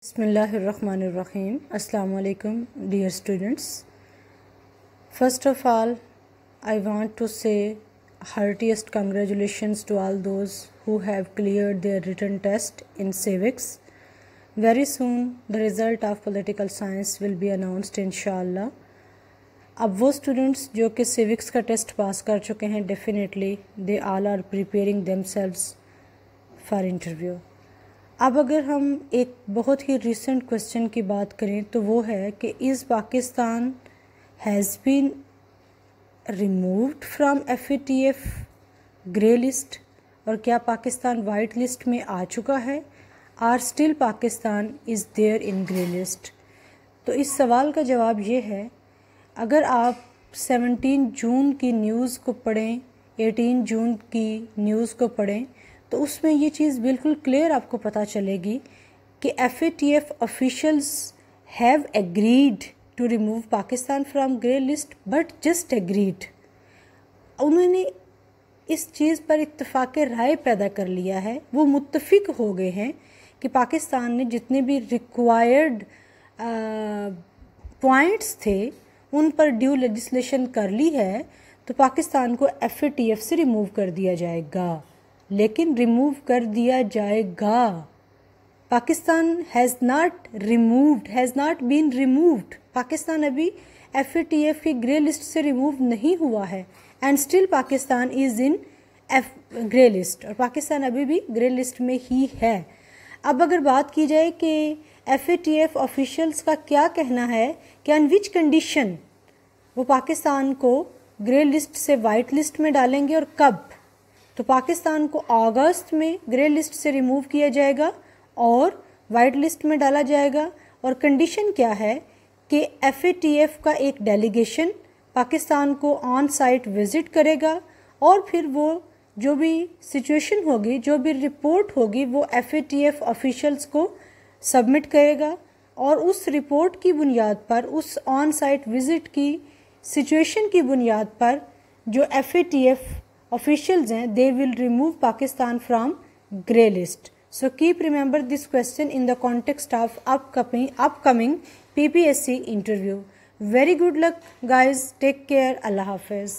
Bismillahirrahmanirrahim. Assalamu alaikum, dear students. First of all, I want to say heartiest congratulations to all those who have cleared their written test in civics. Very soon, the result of political science will be announced inshallah. अब वो students जो कि civics का test pass कर चुके हैं, definitely they all are preparing themselves for interview. अब अगर हम एक बहुत ही रिसेंट क्वेश्चन की बात करें तो वो है कि is Pakistan has been removed from FATF grey list, और क्या पाकिस्तान वाइट लिस्ट में आ चुका है, or still Pakistan is there in grey list. तो इस सवाल का जवाब ये है, अगर आप 17 जून की न्यूज़ को पढ़ें, 18 जून की न्यूज़ को पढ़ें, तो उसमें ये चीज़ बिल्कुल क्लियर आपको पता चलेगी कि FATF officials have agreed to remove Pakistan from grey list, but just agreed. उन्होंने इस चीज़ पर इत्तेफाक राय पैदा कर लिया है, वो मुत्तफिक हो गए हैं कि पाकिस्तान ने जितने भी रिक्वायर्ड पॉइंट्स थे उन पर ड्यू लेजिस्लेशन कर ली है, तो पाकिस्तान को FATF से रिमूव कर दिया जाएगा. लेकिन रिमूव कर दिया जाएगा, Pakistan has not been removed. Pakistan अभी FATF की ग्रे लिस्ट से रिमूव नहीं हुआ है, and still Pakistan is in grey list, और पाकिस्तान अभी भी ग्रे लिस्ट में ही है. अब अगर बात की जाए कि FATF ऑफिशियल्स का क्या कहना है कि ऑन विच कंडीशन वो पाकिस्तान को ग्रे लिस्ट से वाइट लिस्ट में डालेंगे और कब, तो पाकिस्तान को अगस्त में ग्रे लिस्ट से रिमूव किया जाएगा और वाइट लिस्ट में डाला जाएगा. और कंडीशन क्या है कि FATF का एक डेलीगेशन पाकिस्तान को ऑन साइट विज़िट करेगा, और फिर वो जो भी सिचुएशन होगी, जो भी रिपोर्ट होगी, वो FATF ऑफिशियल्स को सबमिट करेगा, और उस रिपोर्ट की बुनियाद पर, उस ऑन साइट विज़िट की सिचुएशन की बुनियाद पर जो FATF officials हैं, they will remove Pakistan from grey list. So keep remember this question in the context of upcoming PPSC interview. Very good luck guys. Take care. Allah Hafiz.